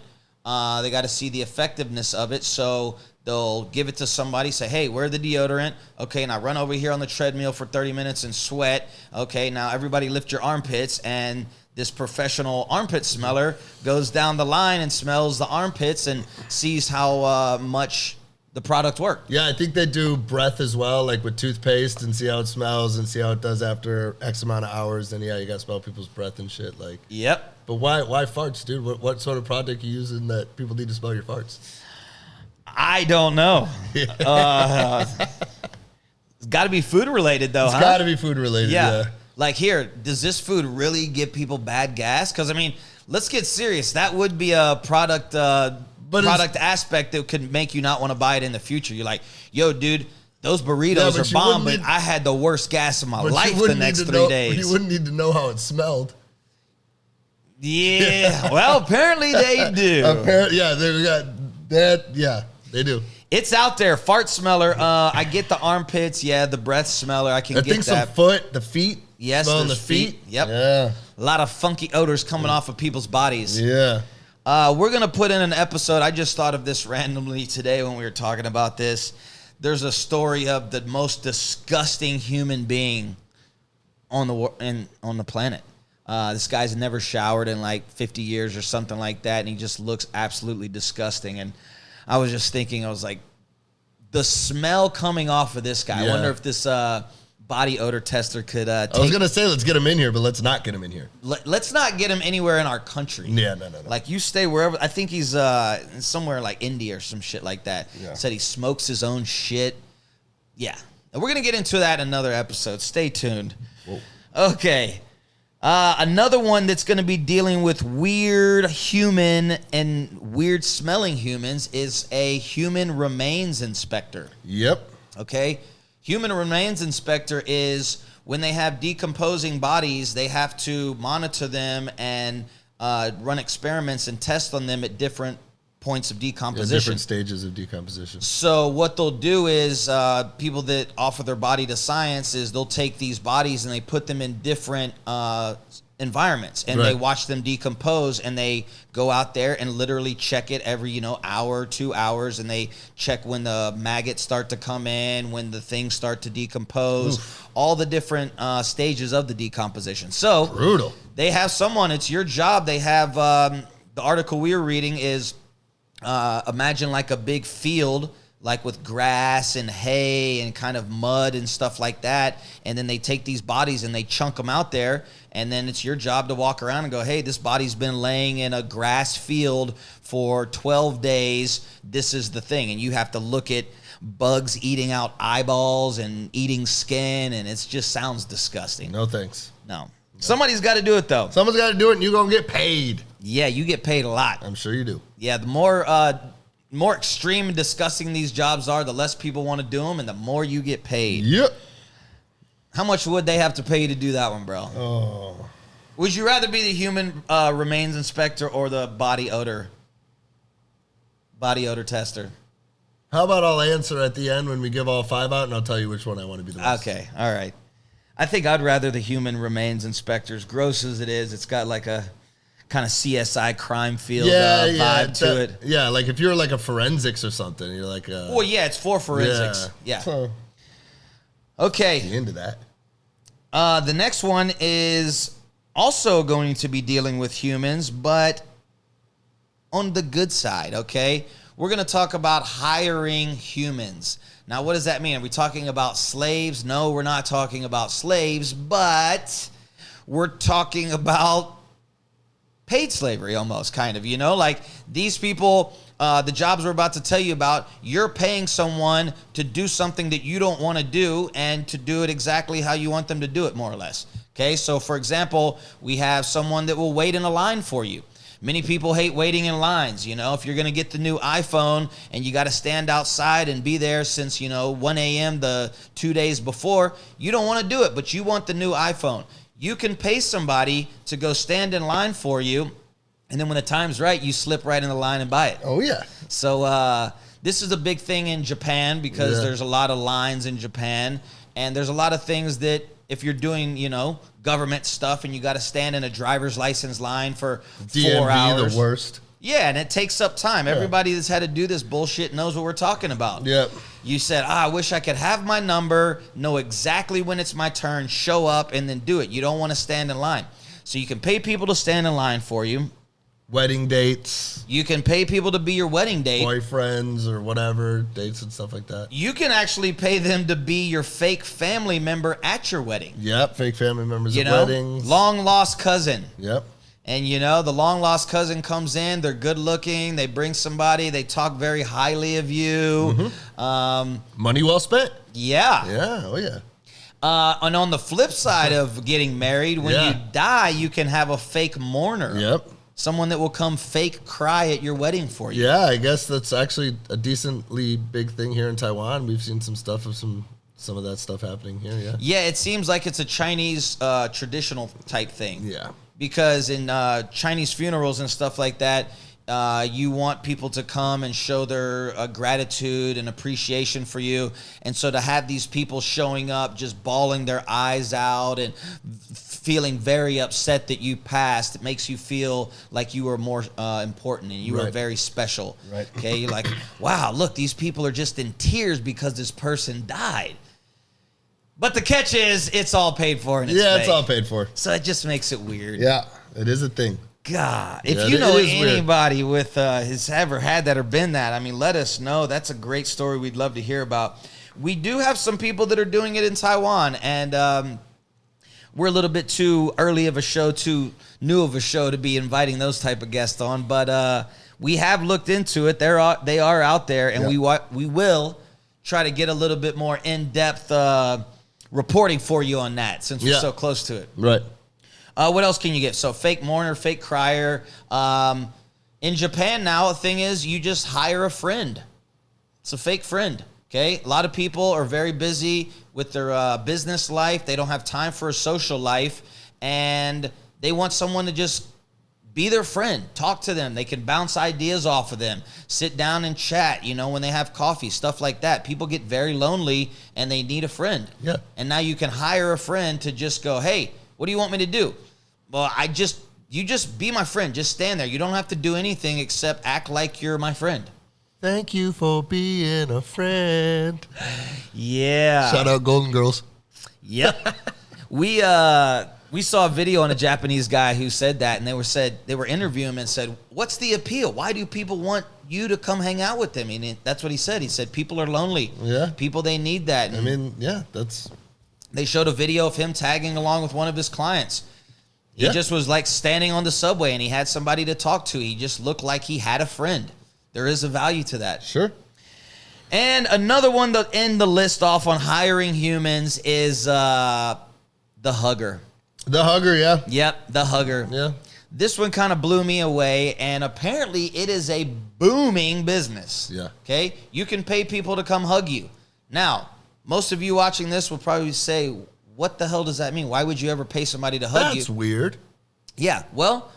S1: they got to see the effectiveness of it. So they'll give it to somebody, say, hey, wear the deodorant. Okay, now run over here on the treadmill for 30 minutes and sweat. Okay, now everybody lift your armpits, and this professional armpit smeller goes down the line and smells the armpits and sees how much the product worked.
S2: Yeah, I think they do breath as well, like with toothpaste, and see how it smells and see how it does after X amount of hours. Then, you got to smell people's breath and shit. Like,
S1: yep.
S2: But why farts, dude? What sort of product are you using that people need to smell your farts?
S1: I don't know. It's got to be food related, though,
S2: It's got to be food related, yeah.
S1: Like, here, does this food really give people bad gas? Because, I mean, let's get serious. That would be a product aspect that could make you not want to buy it in the future. You're like, yo, dude, those burritos are bomb, but I had the worst gas of my life the next 3 days.
S2: You wouldn't need to know how it smelled.
S1: Yeah, well, apparently they do.
S2: They do.
S1: It's out there. Fart smeller. I get the armpits. Yeah, the breath smeller. I think
S2: that. Some foot, the feet.
S1: Yes,
S2: smelling the feet.
S1: Yep.
S2: Yeah.
S1: A lot of funky odors coming off of people's bodies.
S2: Yeah.
S1: We're going to put in an episode. I just thought of this randomly today when we were talking about this. There's a story of the most disgusting human being on the planet. This guy's never showered in like 50 years or something like that, and he just looks absolutely disgusting. And I was just thinking, I was like, the smell coming off of this guy. I wonder if this body odor tester could I
S2: was going to say, let's get him in here, but let's not get him in here.
S1: Let's not get him anywhere in our country.
S2: Yeah, no.
S1: Like, you stay wherever. I think he's somewhere like India or some shit like that. Yeah. Said he smokes his own shit. Yeah. And we're going to get into that in another episode. Stay tuned. Whoa. Okay. Another one that's going to be dealing with weird human and weird smelling humans is a human remains inspector.
S2: Yep.
S1: Okay. Human remains inspector is when they have decomposing bodies, they have to monitor them and run experiments and test on them at different points of decomposition.
S2: Yeah, different stages of decomposition.
S1: So what they'll do is people that offer their body to science is they'll take these bodies and they put them in different environments, and they watch them decompose, and they go out there and literally check it every hour, 2 hours, and they check when the maggots start to come in, when the things start to decompose. All the different stages of the decomposition. So
S2: brutal.
S1: They have someone, it's your job. They have the article we were reading is imagine like a big field, like with grass and hay and kind of mud and stuff like that. And then they take these bodies and they chunk them out there. And then it's your job to walk around and go, hey, this body's been laying in a grass field for 12 days. This is the thing. And you have to look at bugs eating out eyeballs and eating skin. And it just sounds disgusting.
S2: No thanks.
S1: No. Somebody's got to do it, though.
S2: Someone's got to do it, and you're going to get paid.
S1: Yeah, you get paid a lot.
S2: I'm sure you do.
S1: Yeah, the more extreme and disgusting these jobs are, the less people want to do them, and the more you get paid.
S2: Yep.
S1: How much would they have to pay you to do that one, bro?
S2: Oh.
S1: Would you rather be the human remains inspector or the body odor tester?
S2: How about I'll answer at the end when we give all 5 out, and I'll tell you which one I want to be the most.
S1: Okay, all right. I think I'd rather the human remains inspector. As gross as it is, it's got like a kind of CSI crime field vibe to it.
S2: Yeah, like if you're like a forensics or something, you're like
S1: well, yeah, it's for forensics. Yeah.
S2: So,
S1: okay.
S2: be into that.
S1: The next one is also going to be dealing with humans, but on the good side, okay? We're going to talk about hiring humans. Now, what does that mean? Are we talking about slaves? No, we're not talking about slaves, but we're talking about paid slavery almost, kind of, like these people, the jobs we're about to tell you about, you're paying someone to do something that you don't want to do and to do it exactly how you want them to do it, more or less. Okay, so for example, we have someone that will wait in a line for you. Many people hate waiting in lines. If you're going to get the new iPhone and you got to stand outside and be there since, 1 a.m. the 2 days before, you don't want to do it, but you want the new iPhone. You can pay somebody to go stand in line for you, and then when the time's right, you slip right in the line and buy it.
S2: Oh, yeah.
S1: So this is a big thing in Japan because there's a lot of lines in Japan, and there's a lot of things that if you're doing, government stuff and you got to stand in a driver's license line for 4 hours.
S2: The worst.
S1: Yeah, and it takes up time. Yeah. Everybody that's had to do this bullshit knows what we're talking about.
S2: Yep.
S1: You said, I wish I could have my number, know exactly when it's my turn, show up, and then do it. You don't want to stand in line. So you can pay people to stand in line for you.
S2: Wedding dates.
S1: You can pay people to be your wedding date.
S2: Boyfriends or whatever, dates and stuff like that.
S1: You can actually pay them to be your fake family member at your wedding.
S2: Yep, fake family members at weddings.
S1: Long lost cousin.
S2: Yep.
S1: And the long lost cousin comes in, they're good looking, they bring somebody, they talk very highly of you.
S2: Mm-hmm. Money well spent.
S1: Yeah.
S2: Yeah, oh yeah.
S1: And on the flip side of getting married, when you die, you can have a fake mourner.
S2: Yep.
S1: Someone that will come fake cry at your wedding for you.
S2: Yeah, I guess that's actually a decently big thing here in Taiwan. We've seen some stuff of some of that stuff happening here, yeah.
S1: Yeah, it seems like it's a Chinese traditional type thing.
S2: Yeah.
S1: Because in Chinese funerals and stuff like that, you want people to come and show their gratitude and appreciation for you. And so to have these people showing up, just bawling their eyes out and feeling very upset that you passed, it makes you feel like you were more important and you were very special.
S2: Right.
S1: Okay, you're like, wow, look, these people are just in tears because this person died. But the catch is, it's all paid for and it's fake.
S2: It's all paid for.
S1: So it just makes it weird.
S2: Yeah, it is a thing.
S1: God, if you know anybody with has ever had that or been that, I mean, let us know. That's a great story we'd love to hear about. We do have some people that are doing it in Taiwan, and we're a little bit too early of a show, too new of a show to be inviting those type of guests on. But we have looked into it. They are out there, and we will try to get a little bit more in-depth reporting for you on that since we're so close to it.
S2: Right.
S1: What else can you get? So fake mourner, fake crier. In Japan now, the thing is you just hire a friend. It's a fake friend, okay? A lot of people are very busy with their business life. They don't have time for a social life, and they want someone to just be their friend. Talk to them. They can bounce ideas off of them. Sit down and chat, when they have coffee, stuff like that. People get very lonely, and they need a friend.
S2: Yeah.
S1: And now you can hire a friend to just go, hey, what do you want me to do? Well, you just be my friend. Just stand there. You don't have to do anything except act like you're my friend.
S2: Thank you for being a friend.
S1: Yeah.
S2: Shout out Golden Girls.
S1: Yep. We saw a video on a Japanese guy who said that, and they were interviewing him and said, "What's the appeal? Why do people want you to come hang out with them?" And that's what he said. He said, "People are lonely.
S2: Yeah.
S1: People, they need that." And
S2: that's.
S1: They showed a video of him tagging along with one of his clients. He just was like standing on the subway, and he had somebody to talk to. He just looked like he had a friend. There is a value to that.
S2: Sure.
S1: And another one to end the list off on hiring humans is the hugger.
S2: The hugger, yeah.
S1: Yep, the hugger.
S2: Yeah.
S1: This one kind of blew me away, and apparently it is a booming business.
S2: Yeah.
S1: Okay? You can pay people to come hug you. Now, most of you watching this will probably say, what the hell does that mean? Why would you ever pay somebody to hug you?
S2: That's weird.
S1: Yeah, well,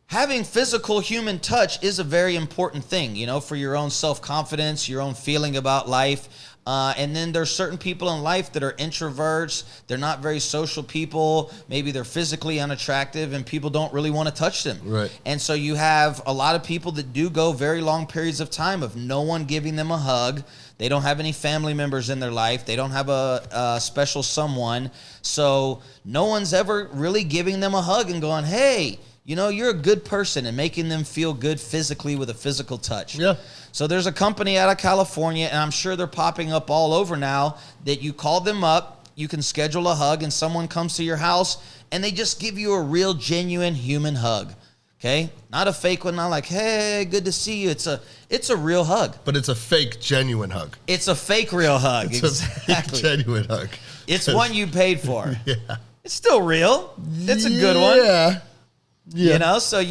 S1: having physical human touch is a very important thing, for your own self-confidence, your own feeling about life. And then there's certain people in life that are introverts. They're not very social people. Maybe they're physically unattractive and people don't really want to touch them.
S2: Right.
S1: And so you have a lot of people that do go very long periods of time of no one giving them a hug. They don't have any family members in their life. They don't have a special someone. So no one's ever really giving them a hug and going, hey, you're a good person, and making them feel good physically with a physical touch.
S2: Yeah.
S1: So there's a company out of California, and I'm sure they're popping up all over now, that you call them up, you can schedule a hug, and someone comes to your house, and they just give you a real, genuine human hug. Okay? Not a fake one, not like, hey, good to see you. It's a real hug.
S2: But it's a fake, genuine hug.
S1: It's a fake real hug.
S2: It's exactly. A fake, genuine hug.
S1: It's one you paid for.
S2: Yeah.
S1: It's still real. It's a good one.
S2: Yeah. Yeah.
S1: So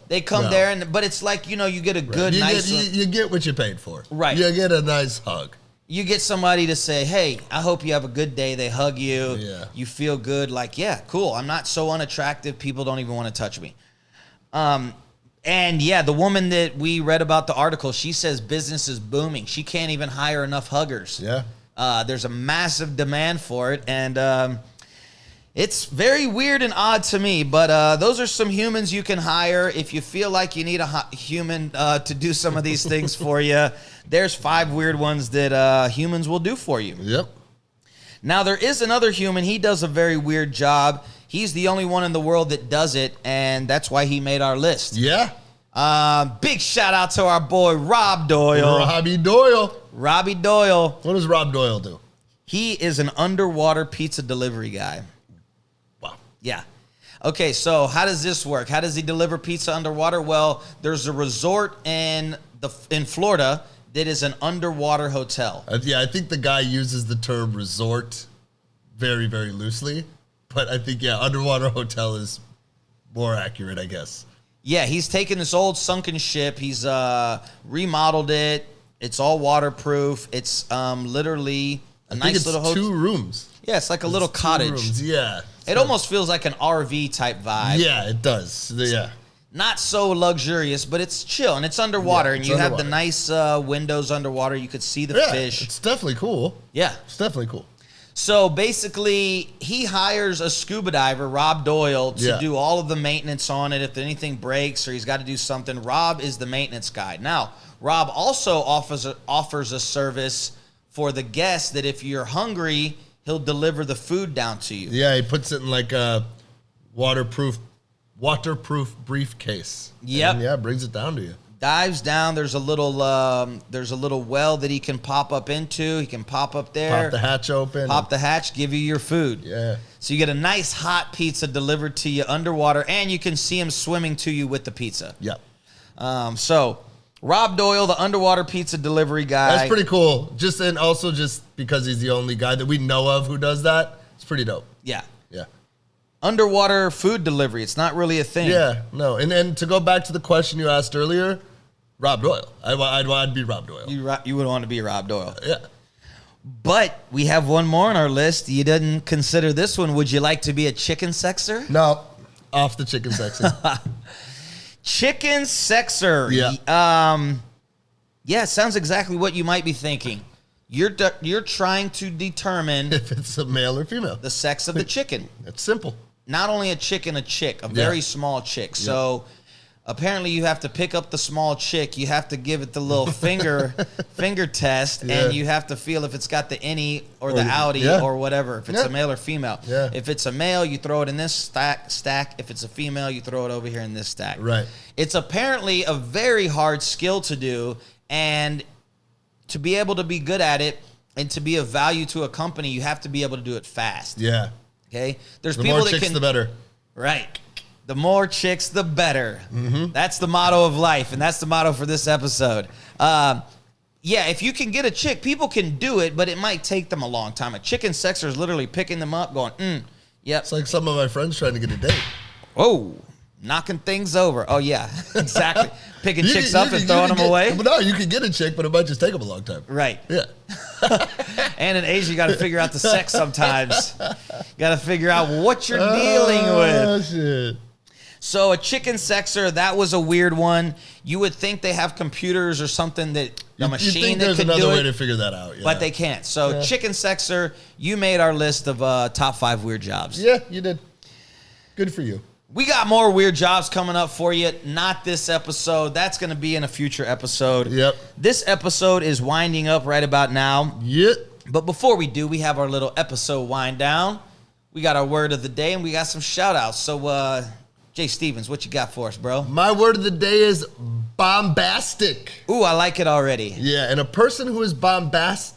S1: they come
S2: no.
S1: there, but it's like, you get a good, nice.
S2: You get what you paid for.
S1: Right.
S2: You get a nice hug.
S1: You get somebody to say, hey, I hope you have a good day. They hug you.
S2: Yeah.
S1: You feel good. Like, yeah, cool. I'm not so unattractive. People don't even want to touch me. And yeah, the woman that we read about the article, she says business is booming. She can't even hire enough huggers.
S2: Yeah.
S1: There's a massive demand for it. And, it's very weird and odd to me, but those are some humans you can hire. If you feel like you need a human to do some of these things for you, there's 5 weird ones that humans will do for you.
S2: Yep.
S1: Now, there is another human. He does a very weird job. He's the only one in the world that does it, and that's why he made our list.
S2: Yeah.
S1: Big shout out to our boy, Rob Doyle.
S2: Robbie Doyle.
S1: Robbie Doyle.
S2: What does Rob Doyle do?
S1: He is an underwater pizza delivery guy. Yeah. Okay, so how does this work? How does he deliver pizza underwater? Well, there's a resort in Florida that is an underwater hotel.
S2: Yeah, I think the guy uses the term resort very, very loosely. But I think, underwater hotel is more accurate, I guess.
S1: Yeah, he's taken this old sunken ship. He's remodeled it. It's all waterproof. It's literally a nice little hotel.
S2: 2 rooms.
S1: Yeah, it's like a little cottage.
S2: 2 rooms, yeah.
S1: It almost feels like an RV type vibe.
S2: Yeah, it does. Yeah.
S1: Not so luxurious, but it's chill, and it's underwater,
S2: Yeah,
S1: and you have the nice windows underwater. You could see the fish.
S2: It's definitely cool.
S1: Yeah.
S2: It's definitely cool.
S1: So basically, he hires a scuba diver, Rob Doyle, to do all of the maintenance on it. If anything breaks or he's got to do something, Rob is the maintenance guy. Now, Rob also offers a service for the guests that if you're hungry, he'll deliver the food down to you.
S2: Yeah, he puts it in like a waterproof briefcase.
S1: Yep.
S2: And brings it down to you.
S1: Dives down. There's a little well that he can pop up into. He can pop up there.
S2: Pop the hatch open.
S1: Pop the hatch. Give you your food.
S2: Yeah.
S1: So you get a nice hot pizza delivered to you underwater, and you can see him swimming to you with the pizza.
S2: Yep.
S1: So Rob Doyle, the underwater pizza delivery guy.
S2: That's pretty cool. Just because he's the only guy that we know of who does that. It's pretty dope.
S1: Yeah.
S2: Yeah.
S1: Underwater food delivery. It's not really a thing.
S2: Yeah. No. And then to go back to the question you asked earlier, Rob Doyle. I'd be Rob Doyle.
S1: You would want to be Rob Doyle.
S2: Yeah.
S1: But we have one more on our list. You didn't consider this one. Would you like to be a chicken sexer?
S2: No. Off the chicken sexer.
S1: Chicken sexer.
S2: Yeah.
S1: Yeah, sounds exactly what you might be thinking. You're trying to determine
S2: if it's a male or female.
S1: the sex of the chicken.
S2: It's simple.
S1: not only a chick and a chick, a very small chick. So apparently you have to pick up the small chick. You have to give it the little finger test, and you have to feel if it's got the innie or the outie or whatever, if it's a male or female. Yeah. If it's a male, you throw it in this stack. If it's a female, you throw it over here in this stack.
S2: Right.
S1: It's apparently a very hard skill to do, and to be able to be good at it and to be of value to a company, you have to be able to do it fast.
S2: Yeah.
S1: Okay? There's
S2: the
S1: people
S2: more
S1: that
S2: chicks,
S1: can,
S2: the better.
S1: Right. The more chicks, the better. Mm-hmm. That's the motto of life, and that's the motto for this episode. If you can get a chick, people can do it, but it might take them a long time. A chicken sexer is literally picking them up, going, yep.
S2: It's like some of my friends trying to get a date.
S1: Oh, knocking things over. Oh, yeah, exactly. Picking chicks up and throwing them away.
S2: No, you can get a chick, but it might just take them a long time.
S1: Right.
S2: Yeah.
S1: And in Asia, you got to figure out the sex sometimes. Got to figure out what you're dealing with.
S2: Oh, shit.
S1: So a chicken sexer, that was a weird one. You would think they have computers or something that a machine that could do it.
S2: There's another way to figure that out. Yeah.
S1: But they can't. So chicken sexer, you made our list of top 5 weird jobs.
S2: Yeah, you did. Good for you.
S1: We got more weird jobs coming up for you. Not this episode. That's going to be in a future episode.
S2: Yep.
S1: This episode is winding up right about now.
S2: Yep.
S1: But before we do, we have our little episode wind down. We got our word of the day, and we got some shout-outs. So, Jay Stevens, what you got for us, bro?
S2: My word of the day is bombastic.
S1: Ooh, I like it already.
S2: Yeah, and a person who is bombastic,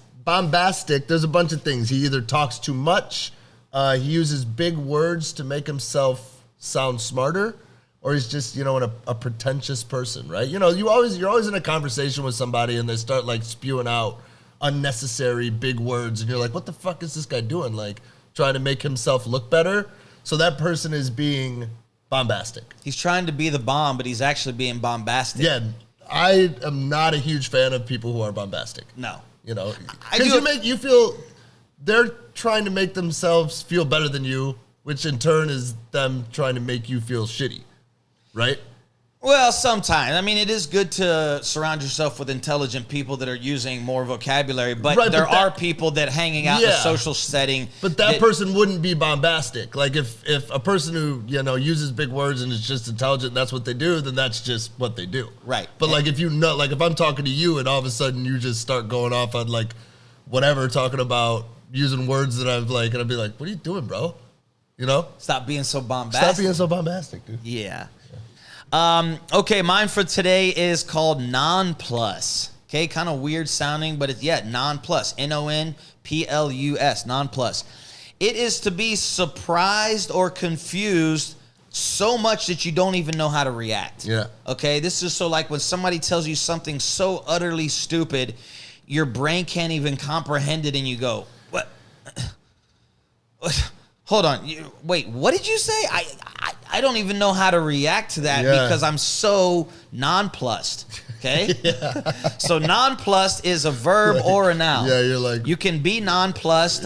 S2: there's a bunch of things. He either talks too much, he uses big words to make himself sound smarter, or he's just, a pretentious person, right? You're always in a conversation with somebody and they start like spewing out unnecessary big words, and you're like, what the fuck is this guy doing? Like trying to make himself look better. So that person is being bombastic. He's
S1: trying to be the bomb, but he's actually being bombastic.
S2: Yeah, I am not a huge fan of people who are bombastic.
S1: No.
S2: Because you feel they're trying to make themselves feel better than you, which in turn is them trying to make you feel shitty, right?
S1: Well, sometimes. I mean, it is good to surround yourself with intelligent people that are using more vocabulary, but there are people that hanging out in a social setting.
S2: But that person wouldn't be bombastic. Like if a person who, uses big words and is just intelligent and that's what they do, then that's just what they do.
S1: Right.
S2: But like if I'm talking to you and all of a sudden you just start going off on like whatever, talking about using words that I've like, and I'd be like, what are you doing, bro?
S1: Stop being so bombastic.
S2: Stop being so bombastic, dude.
S1: Yeah. Okay, mine for today is called nonplus. Okay, kind of weird sounding, but it's nonplus. Nonplus. Nonplus. It is to be surprised or confused so much that you don't even know how to react.
S2: Yeah.
S1: Okay, this is so like when somebody tells you something so utterly stupid, your brain can't even comprehend it, and you go, what? Hold on. Wait, what did you say? I don't even know how to react to that because I'm so nonplussed. Okay? So nonplussed is a verb or a noun.
S2: Yeah, you're like...
S1: You can be nonplussed.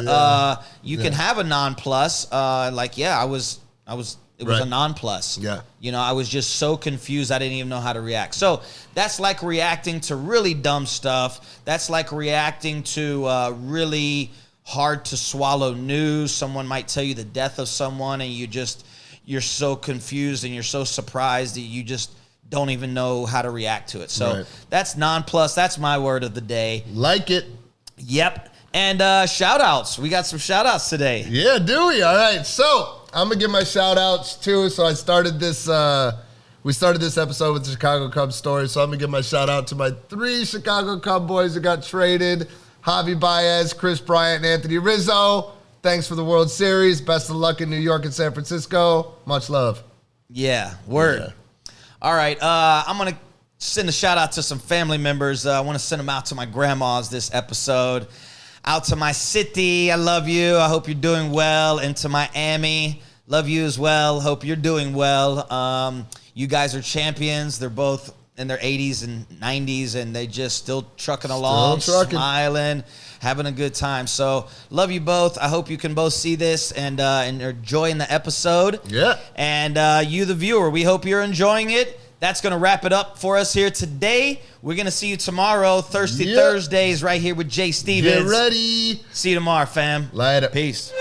S1: You can have a nonplus. It was a nonplus.
S2: Yeah.
S1: I was just so confused I didn't even know how to react. So that's like reacting to really dumb stuff. That's like reacting to really hard to swallow news. Someone might tell you the death of someone and you're so confused and you're so surprised that you just don't even know how to react to it. So that's nonplus. That's my word of the day.
S2: Like it.
S1: Yep. And shout outs. We got some shout outs today.
S2: Yeah, do we? All right. So I'm going to give my shout outs too. So I started this, we started this episode with the Chicago Cubs story. So I'm going to give my shout out to my 3 Chicago Cub boys who got traded. Javi Baez, Chris Bryant, and Anthony Rizzo. Thanks for the World Series. Best of luck in New York and San Francisco. Much love.
S1: Yeah, word. Yeah. All right, I'm going to send a shout out to some family members. I want to send them out to my grandmas this episode. Out to my city, I love you. I hope you're doing well. And to Miami, love you as well. Hope you're doing well. You guys are champions. They're both in their 80s and 90s, and they just still trucking along, smiling, having a good time. So love you both. I hope you can both see this and enjoying the episode.
S2: Yeah.
S1: And you, the viewer, we hope you're enjoying it. That's going to wrap it up for us here today. We're going to see you tomorrow, Thirsty Thursdays, right here with Jay Stevens.
S2: Get ready.
S1: See you tomorrow, fam.
S2: Later.
S1: Peace.